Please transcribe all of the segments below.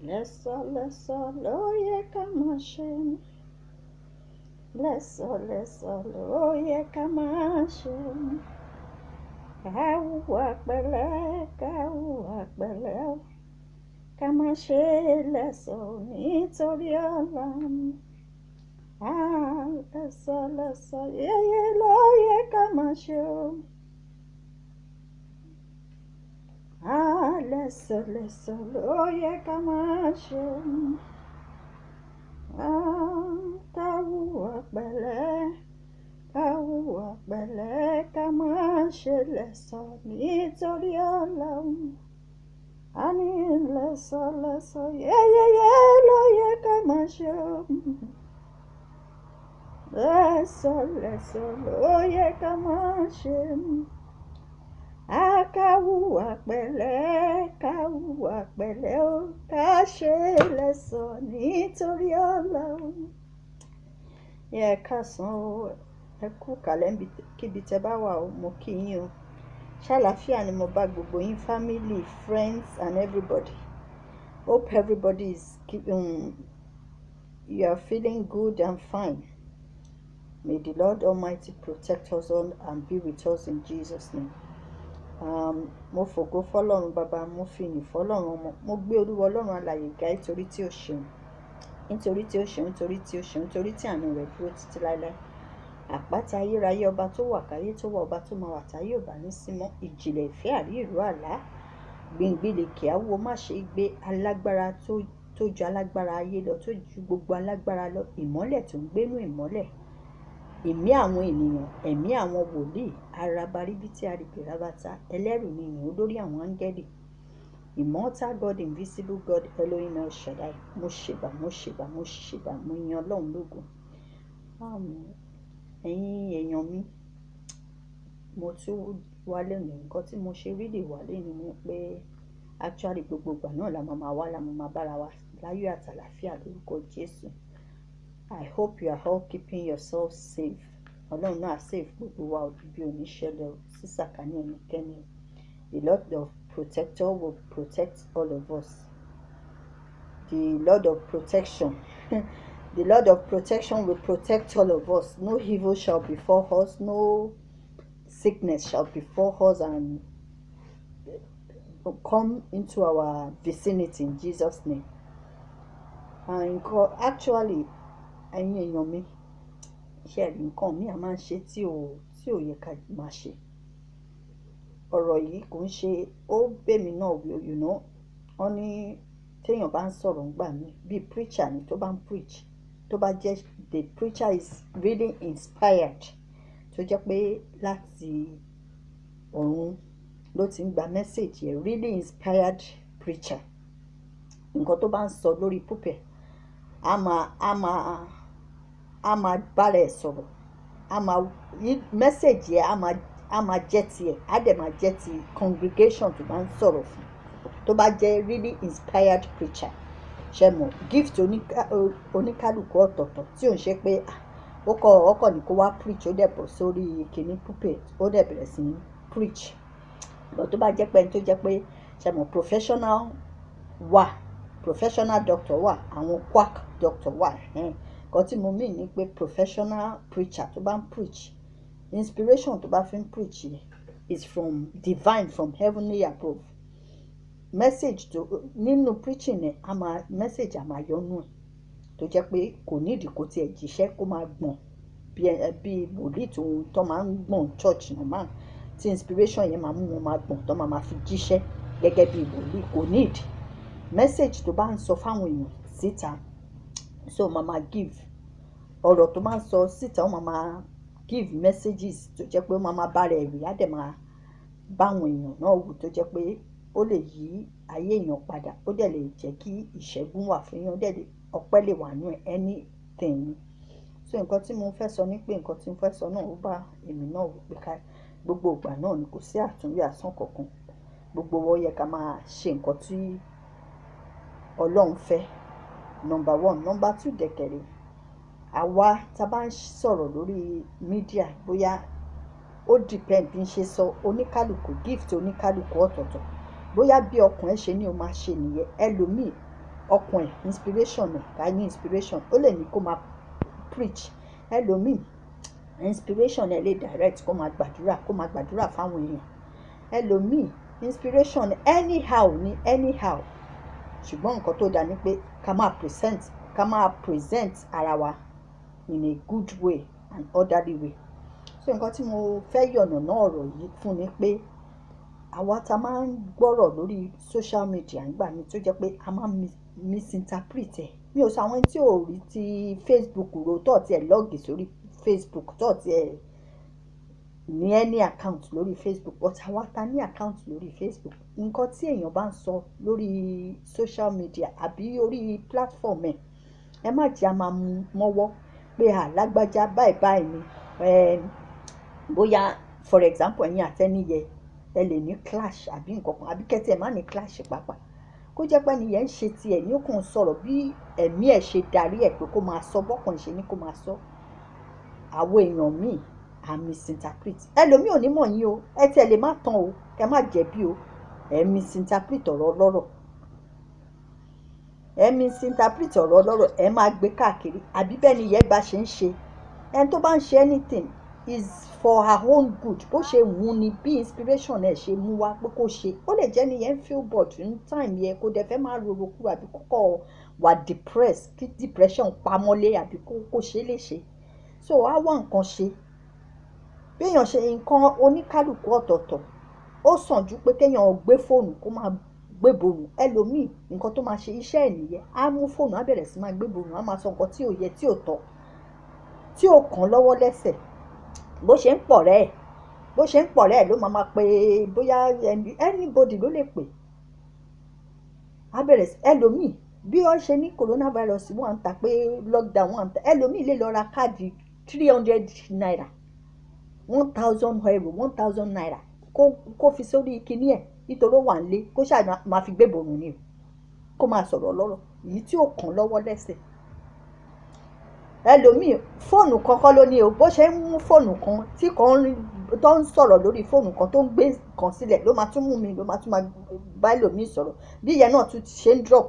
Lẹ́sọ̀lẹ́sọ̀ ló yẹ ká máa ṣe. Lẹ́sọ̀lẹ́sọ̀ ló yẹ ká máa ṣe. Ká hùwà pẹ̀lẹ́, ká hùwà pẹ̀lẹ́ o. Ká má ṣe lẹ́sọ̀ nítorí ọ̀la. Lẹ́sọ̀lẹ́sọ̀ yẹ́yẹ́ ló yẹ ká máa ṣe o. Lẹ́sọ̀lẹ́sọ̀ ló yẹ ká máa ṣe. Ká hùwà pẹ̀lẹ́, ká hùwà pẹ̀lẹ́, ká má ṣe lẹ́sọ̀ nítorí ọ̀la. Àní lẹ́sọ̀lẹ́sọ̀ yẹ́yẹ́ ló yẹ ká máa ṣe o. Lẹ́sọ̀lẹ́sọ̀ ló yẹ ká máa ṣe. Ká hùwà pẹ̀lẹ́, ká hùwà pẹ̀lẹ́ o. Ká ṣe lẹ́sọ̀ nítorí ọ̀la. Ẹ káàsán o, ẹ kú kàlẹ̀ kíbi tẹ́ bá wà o, mo kí yín o. Ṣàlàáfíà ni mo bá gbogbo yín, family, friends and everybody. Hope everybody is you are feeling good and fine. May the Lord Almighty protect us all and be with us in Jesus' name. Mo fògo fọ́lọ́run bàbá, mo fi ìyìn fọ́lọ́run ọmọ, mo gbé Olúwa Ọlọ́run alààyè ga nítorí tí ó ṣeun, nítorí tí ó ṣeun, nítorí tí ó ṣeun, nítorí tí àánú rẹ̀ dúró títí láéláé. Àpáta ayérayé, ọba tó wà káyé tó wà, ọba tó máa wà táyé ò bá ní sí mọ́, ìjìnlẹ̀ ìfẹ́ àrí ìró àlá, gbìngbìlẹ̀kẹ̀ àwo má ṣe gbé, alágbára tó ju alágbára ayé lọ, tó ju gbogbo alágbára lọ, ìmọ́lẹ̀ tó ń gbénú ìmọ́lẹ̀, ẹ̀mí àwọn ènìyàn, ẹ̀mí àwọn wòlíì, arabaribítí arìbìrábátá, ẹlẹ́rù ni ìyìn olórí àwọn áńgẹ́lì, immortal God, invisible God, Elohim El Shaddai. Mo ṣèbà, mo ṣèbà, mo ṣèbà, mo yan Ọlọ́run lógo. Ẹ̀yin èèyàn mi, mo tún wálé ní nǹkan tí mo ṣe rí lè wálé ni pé actually gbogbo ìgbà náà la máa wá, la máa bára wa láyọ̀ àtàlàfíà lórúkọ Jésù. I hope you are all keeping yourself safe. Ọlọ́run náà safe gbogbo wa bí oníṣẹ́lẹ̀ sísàkánì ẹnikẹ́ni. The Lord of Protector will protect all of us. The Lord of Protection. The Lord of Protection will protect all of us. No evil shall befall us. No sickness shall befall us and come into our vicinity in Jesus' name. And actually, ẹ̀yin èèyàn mi, ṣe rí nǹkan mi a máa ń ṣe tí ò yẹ ká máa ṣe. Ọ̀rọ̀ yìí kò ń ṣe ó bèmí náà wí, wọ́n ní téèyàn bá ń sọ̀rọ̀ ńgbà mí bí preacher ni tó bá ń preach, tó bá jẹ́ the preacher is really inspired, tó jẹ́ pé láti ọ̀run ló ti ń gba message yẹn, really inspired preacher. Nǹkan tó bá ń sọ lórí pulpit a máa bára ẹ̀ sọ̀rọ̀, message yẹn a máa jẹ́ tiẹ̀, á dẹ̀ máa jẹ́ ti congregation tó bá ń sọ̀rọ̀ fún, tó bá jẹ́ really inspired preacher. Ṣe mọ̀ gift oníkálùkù ọ̀tọ̀ọ̀tọ̀, tí ò ń ṣe pé ọkọ̀ ní kó wá preach, ó dẹ̀ bọ̀ sórí kìíní pulpit, ó dẹ̀ bẹ̀rẹ̀ sí ní preach. But tó bá jẹ́ pé ẹni tó jẹ́ pé ṣe mọ̀ professional doctor wà, àwọn quack doctor wà. Nǹkan tí mo mean ni pé professional preacher tó bá ń preach, inspiration tó bá fi ń preach yẹn is from divine, from heavenly above. Message tó nínú preaching yẹn message a máa yọnu ẹ̀, tó jẹ́ pé kò nídìí kó tiẹ̀ jíṣẹ́ kó máa gbọ̀n bí wòlíì tó máa ń gbọ̀n church normal, tí inspiration yẹn máa mú wọn máa gbọ̀n tó máa fi jíṣẹ́ gẹ́gẹ́ bí wòlíì, kò nídìí. Message tó bá ń sọ fáwọn èèyàn síta, so máa give ọ̀rọ̀ tó máa ń sọ síta, ó máa give messages tó jẹ́ pé ó máa bá rẹ̀ rí, á dẹ̀ máa bá àwọn èèyàn náà wù, tó jẹ́ pé ó lè yí ayé èèyàn padà, ó dẹ̀ lè jẹ́ kí ìṣẹ́gun wà fún èèyàn, dẹ̀ ọpẹ́ lè wà nínú anything. So nǹkan tí mo fẹ́ sọ ni pé nǹkan tí mo fẹ́ sọ náà ó bá èmi náà wù pé gbogbo ìgbà náà ni kò sí àtúnwí àsán kankan. Gbogbo wa yẹ ká máa ṣe nǹkan tí Ọlọ́run fẹ́, number 1. Number 2 dẹ̀kẹ̀rẹ̀, àwa tá a bá ń sọ̀rọ̀ lórí mídíà, bóyá ó depend bí n ṣe sọ, gift oníkálùkù ọ̀tọ̀ọ̀tọ̀, bóyá bí ọkàn ẹ ṣe ní o máa ṣe nìyẹn. Ẹlòmíì ọkàn ẹ̀ inspiration ẹ̀ ká ní inspiration ó lè ní kó máa preach. Ẹlòmíì inspiration ẹ̀ lè direct kó máa gbàdúrà fáwọn èèyàn. Ẹlòmíì inspiration anyhow ni anyhow, ṣùgbọ́n nǹkan tó dáa ni pé ká máa present ara wa in a good way and orderly way. So nǹkan tí mo fẹ́ yànnàná ọ̀rọ̀ yìí fún ni pé àwa tá máa ń gbọ́rọ̀ lórí social media nígbà mi tó jẹ́ pé a máa misinterpret ẹ̀. Mi ò sọ àwọn tí ò rí ti Facebook ro tó ti ẹ̀ lọ́ọ̀gì sórí Facebook tó ti ẹ̀ ní any account lórí Facebook, but àwa ta ní account lórí Facebook, nǹkan tí èèyàn bá ń sọ lórí social media àbí orí platform ẹ má jẹ́ a máa mú mọ́wọ́ pé lágbájá báyìí ni bóyá for example ẹ̀yin àtẹniyẹ ẹ lè ní clash àbí nǹkan kan àbí kẹ́tì ẹ̀ má ní clash pàápàá kó jẹ́ pé ẹniyẹn ń ṣe tiẹ̀ ní ó kàn sọ̀rọ̀ bí ẹ̀mí ẹ̀ ṣe darí ẹ̀ pé kó máa sọ bọ́kàn ṣe ní kó máa sọ. Àwọn èèyàn míì à misinterpret. Ẹlòmíì ò ní mọ̀ yín o, ẹ tiẹ̀ lè má tán o, kẹ má jẹ̀bi o, ẹ misinterpret ọ̀rọ̀ ọlọ́rọ̀. Ẹ misinterpret ọ̀rọ̀ ọlọ́rọ̀, ẹ máa gbé káàkiri àbí bẹ́ẹ̀ ni ìyẹn bá ṣe ń ṣe. Ẹni tó bá ń ṣe anything is for her own good, bó ṣe wù ni bí inspiration ẹ̀ ṣe mú wá pé kó ṣe. Ó lè jẹ́ ni yẹn feel bored ní time yẹn kó dẹ̀ fẹ́ máa rorò kúrò àbí kókó wà depressed kí depression pamọ́lé àbí kó ṣe lè ṣe. So á wá nǹkan ṣe. Béèyàn ṣe nǹkan oníkálùkù ọ̀tọ̀ọ̀tọ̀ ó sàn ju pé kéèyàn gbé fóònù kó máa gbé borùn. Ẹlòmíì nǹkan tó máa ṣe iṣẹ́ ẹ̀ nìyẹn, á mú fóònù á bẹ̀rẹ̀ sí máa gbé borùn, á máa sọ nǹkan tí ò yẹ tí ò tọ́ tí ò kàn lọ́wọ́ lẹ́sẹ̀. Bó ṣe ń pọ̀ rẹ̀ ló máa pe bóyá anybody ló lè pè. Á bẹ̀rẹ̀ sí ẹlòmíì bí wọ́n ṣe ní coronavirus wọ́n ń ta pé lockdown wọ́n ń ta, ẹlòmíì lè lọ ra káàdì 300 naira 1000 euro 1000 naira kó fi sórí kinní ẹ̀ nítorí ó wà nílé kó ṣáà máa fi gbé borùn ni o kó máa sọ̀rọ̀ lọ́rọ̀ èyí tí ò kàn lọ́wọ́ lẹ́sẹ̀. Ẹlòmíì fóònù kankan ló ní o, bó ṣe ń mú fóònù kan tí kan tó ń sọ̀rọ̀ lórí fóònù kan tó ń gbé kan sílẹ̀ ló máa tún mú mi ló máa tún máa bá ẹlòmíì sọ̀rọ̀ bí ìyẹn náà tún ṣe ń drop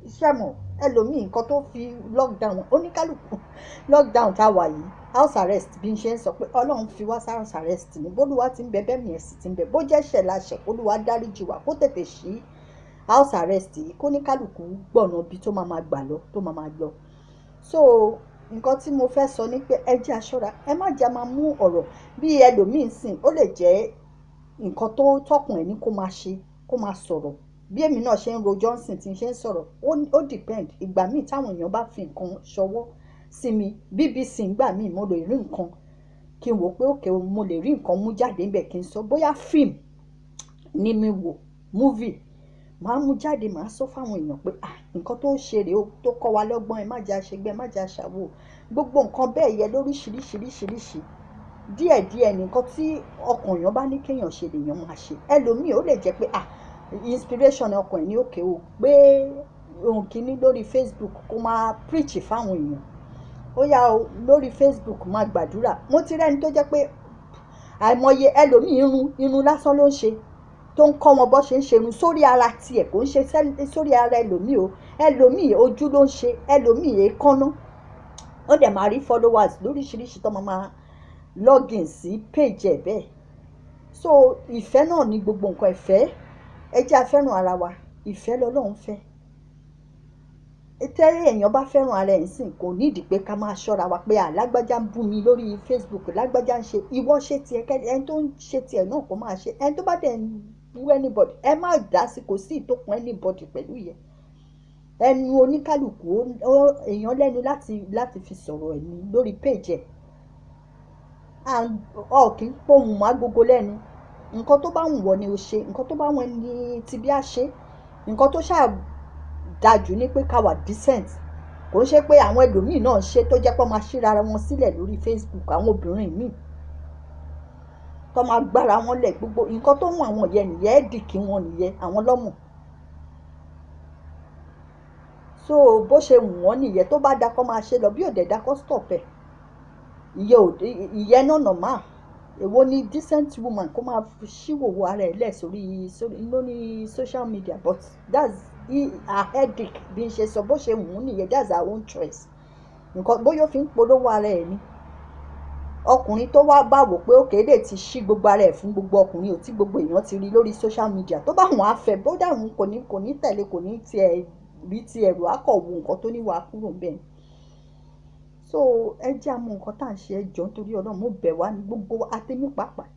iṣẹ́ mọ̀. Ẹlòmíì nǹkan tó fi lockdown oníkálùkù lockdown tá a wà yìí house arrest bí n ṣe ń sọ pé Ọlọ́run fi wá sí house arrest ni bólúwa ti ń bẹ bẹ́ẹ̀ mi ẹ̀ sì ti ń bẹ bó jẹ́ ṣẹ̀ la ṣẹ̀ Olúwa dáríjì wá kó tètè ṣí house arrest yìí kó níkálùkù gbọ̀nà bí tó máa gbà lọ tó máa lọ. So nǹkan tí mo fẹ́ sọ ni pé ẹ jẹ́ aṣọ́ra, ẹ má jẹ́ máa mú ọ̀rọ̀ bí ẹlòmíì sìn ó lè jẹ́ nǹkan tó tọkùn ẹ̀ ní kó máa ṣe kó máa sọ̀rọ̀ bí èmi náà ṣe ń ro Johnson tí n ṣe ń sọ̀rọ̀ ó depend ìgbà míì táwọn èèyàn bá fi nǹkan ṣọwọ́ sí mi BBC ìgbà míì mo lè rí nǹkan kí n wò pé òkè mo lè rí nǹkan mú jáde níbẹ̀ kí n sọ bóyá fíìmù ni mi wò movie máa mú jáde máa sọ fáwọn èèyàn pé nǹkan tó ń ṣe rèé o tó kọ́ wa lọ́gbọ́n ẹ má jẹ́ àṣegbẹ́ má jẹ́ àṣàwò gbogbo nǹkan bẹ́ẹ̀ yẹ lóríṣiríṣiríṣiríṣi díẹ̀díẹ̀ nǹkan tí ọkàn èèyàn bá ní kéèyàn ṣe lèèyàn máa ṣe. Ẹlòmíì ó lè jẹ́ pé inspiration ọkàn ẹ̀ ní òkè o gbé ohun kìíní lórí Facebook kó máa preach fáwọn èèyàn ó yá o lórí Facebook máa gbàdúrà. Mo ti rẹ́ni tó jẹ́ pé àìmọye ẹlòmíì irun lásán ló ń ṣe tó ń kọ́ wọn bó ṣe ń ṣerun sórí ara tiẹ̀ kò ń ṣe sórí ara ẹlòmíì o ẹlòmíì ojú ló ń ṣe ẹlòmíì èékánná ó dẹ̀ máa rí followers lóríṣiríṣi tó máa login sí page ẹ̀ bẹ́ẹ̀. So ìfẹ́ náà ni gbogbo nǹkan ìfẹ́ ẹ jẹ́ a fẹ́ràn ara wa ìfẹ́ lọ́lọ́run fẹ́. Tẹ́lẹ̀ èèyàn bá fẹ́ràn ara ẹ̀ ń sìn kò nídìí pé ká máa ṣọ́ra wa pé lágbájá ń bú mi lórí Facebook lágbájá ń ṣe ìwọ ṣe tiẹ̀ ẹni tó ń ṣe tiẹ̀ náà kó máa ṣe ẹni tó bá dẹ̀ ń bú anybody ẹ má dá sí kò sí ìtókun anybody pẹ̀lú yẹn ẹnu oníkálùkù èèyàn lẹ́nu láti fi sọ̀rọ̀ ẹ̀ ní lórí page ẹ̀ kì í pohùn mọ́ agogo lẹ́nu nǹkan tó bá wù wọ́ ni o ṣe nǹkan tó bá wù ẹni tí bí a ṣe nǹkan tó ṣáà dájú ní pé ká wà decent kò ń ṣe pé àwọn ẹlòmíì náà ṣe tó jẹ́ pé wọ́n máa ṣíra wọn sílẹ̀ lórí Facebook àwọn obìnrin míì tó máa gbára wọn lẹ̀ gbogbo nǹkan tó mú àwọn yẹn nìyẹn ẹ̀dì kí wọn nìyẹn àwọn lọ́mọ. So bó ṣe wù wọ́n nìyẹn tó bá dakọ́ máa ṣe lọ bí òdẹ̀ dakọ́ stop ẹ̀ ìyẹn náà normal èwo ni decent woman kó máa ṣíwòwò ara ẹ̀ lẹ̀ sórí social media but that's a headache bí n ṣe sọ bó ṣe wù ú nìyẹn, that's our own choice. Nǹkan bóyá ó fi ń polówó ara ẹ̀ ni. Ọkùnrin tó wá bá wò pé òkè lè ti ṣí gbogbo ara ẹ̀ fún gbogbo ọkùnrin ò tí gbogbo èèyàn ti rí lórí social media, tó bá wọn á fẹ́ bó dàrún kò ní tẹ̀lé, kò ní tiẹ̀ rí ti ẹ̀rù akọ̀wò nǹkan tó níwà kúrò ń bẹ̀. So ẹ jẹ́ àmọ́ nǹkan tá à ń ṣe ẹjọ́ nítorí Ọlọ́run, mo bẹ̀ wá ní gbogbo àtẹ̀mí pàápàá.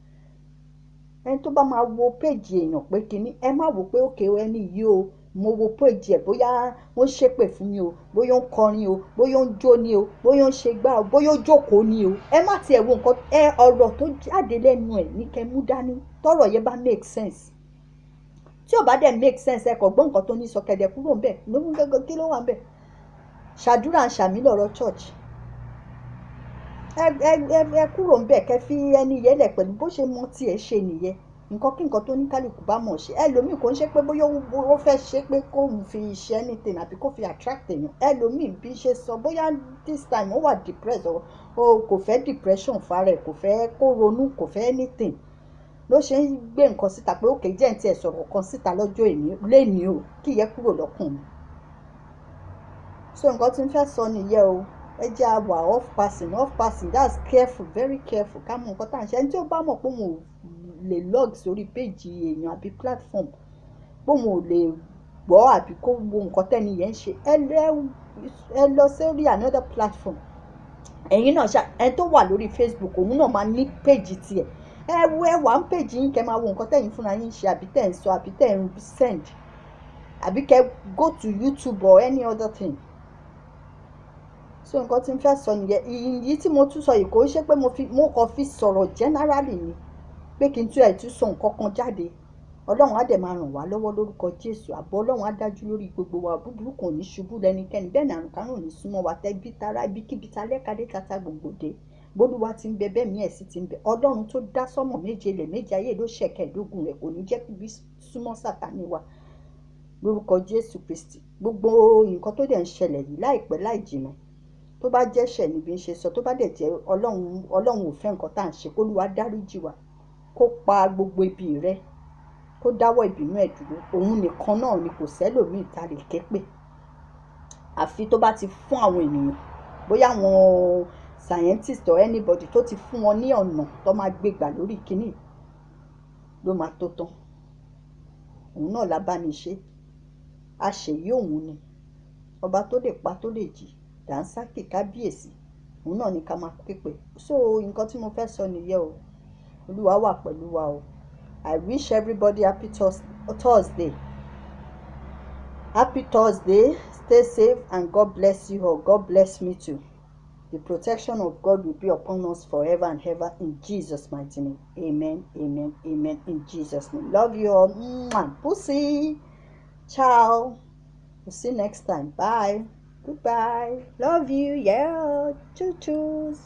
Ẹni tó bá máa wo péjì èèyàn pé kinní, ẹ má wò pé òkè ẹni yìí o, mo wo péjì ẹ̀ bóyá ó ń ṣépè fún mi o, bóyá ó ń kọrin o, bóyá ó ń jó ni o, bóyá ó ń ṣe gbá o, bóyá ó jókòó ni o. Ẹ má tiẹ̀ wo nǹkan, ọ̀rọ̀ tó jáde lẹ́nu ẹ̀ ní kẹ́ mú dání, tọ́rọ̀ yẹn bá make sense. Tí ò bá dẹ̀ make sense, ẹ kò gbọ́ nǹkan tó ní sọ kẹ̀dẹ̀ kúrò ń bẹ̀, lóhun gẹ́gẹ́ kí ló wà ń bẹ̀. Ṣàdúrà ń ṣàmì lọ́rọ̀ church. Ẹ kúrò ń bẹ̀, kẹ́ fi ẹni yẹn lẹ̀ pẹ̀lú bó ṣe mọ tiẹ̀ ṣe nìyẹn. Nǹkan kí nǹkan tó ní kálukú bá mọ̀ ṣe. Ẹlòmíì kò ń ṣe pé bóyá ó fẹ́ ṣe pé kó fi ṣe anything àbí kó fi attract èèyàn. Ẹlòmíì bí ṣe sọ bóyá this time ó wà depressed o kò fẹ́ depression fara ẹ̀, kò fẹ́ kó ronú, kò fẹ́ anything. Ló ṣe ń gbé nǹkan síta pé òkè jẹ́ ǹtí ẹ̀ sọ̀rọ̀ kan síta lọ́jọ́ lẹ́ni o kí yẹ kúrò lọ́kùn mi. So nǹkan tí ń fẹ́ sọ nìyẹn o. Ẹ jẹ́ àwà off passing, that's careful, very careful. Ká mọ nǹkan tá à ń ṣe. Ẹni tí ó bá mọ̀ pé òun ò lè log sórí péjì èèyàn àbí platform, pé òun ò lè gbọ́ àbí kó wo nǹkan tẹ́ni yẹn ń ṣe, ẹ lọ sórí another platform. Ẹ̀yin náà ẹni tó wà lórí Facebook òun náà máa ní péjì tiẹ̀. Ẹ wà ń péjì yín kẹ́ máa wo nǹkan tẹ́yin fúnra yín ṣe àbí tẹ́ ń sọ àbí tẹ́ ń send àbí kẹ́ go to YouTube or any other thing. So nǹkan tí n fẹ́ sọ nìyẹn. Ìyí tí mo tún sọ yìí kò ṣe pé mo kàn fi sọ̀rọ̀ generally ni pé kí n tún sọ nǹkan kan jáde. Ọlọ́run á dẹ̀ máa ràn wá lọ́wọ́ lórúkọ Jésù. Àbọ̀ Ọlọ́run á dájú lórí gbogbo wa. Búburú kò ní ṣubú lẹ́nikẹ́ni, bẹ́ẹ̀ ni àrùn kárùn ò ní súnmọ́ wa. Tẹ́bí tará ibikíbi ta lẹ́kadé tata gbòǹgbòdè. Bólúwa ti ń bẹ bẹ́ẹ̀ mi ẹ̀ sì ti ń bẹ. Ọlọ́run tó dá sọ́mọ̀ méje ilẹ̀ méje ayé ló ṣẹ̀kẹ̀ẹ́dógún rẹ̀ kò ní jẹ́ kí bí súnmọ́ Sátánì wa lórúkọ Jésù Kristi. Gbogbo nǹkan tó dẹ̀ ń ṣẹlẹ̀ yìí láìpẹ́ láì jìnnà, tó bá jẹ́ṣẹ̀ níbi ń ṣe sọ, tó bá dẹ̀ jẹ́ Ọlọ́run ò fẹ́ nǹkan tá à ń ṣe, k'Olúwa dáríjì wa, kó pa gbogbo ibi rẹ̀, kó dáwọ́ ìbínú ẹ̀ dúró. Òun nìkan náà ni kò sẹ́lòmíì ta lè ké pè. Àfi tó bá ti fún àwọn ènìyàn, bóyá àwọn scientist or anybody tó ti fún wọn ní ọ̀nà tó máa gbé gbà lórí kínní ló máa tó tán. Òun náà lábániṣe. Àṣeyí òun ni. Ọba tó lè pa tó lè jí. Dànsákì kábíyèsí. Òun náà ni ká máa ké pè. So nǹkan tí mo fẹ́ sọ nìyẹn o. Olúwa wà pẹ̀lú wa o. I wish everybody happy Thursday. Happy Thursday. Stay safe and God bless you all. God bless me too. The protection of God will be upon us forever and ever in Jesus' mighty name. Amen, amen, amen in Jesus' name. Love you all. Pussy. Ciao. We'll see you next time. Bye. Goodbye. Love you. Yeah. Choo-choos.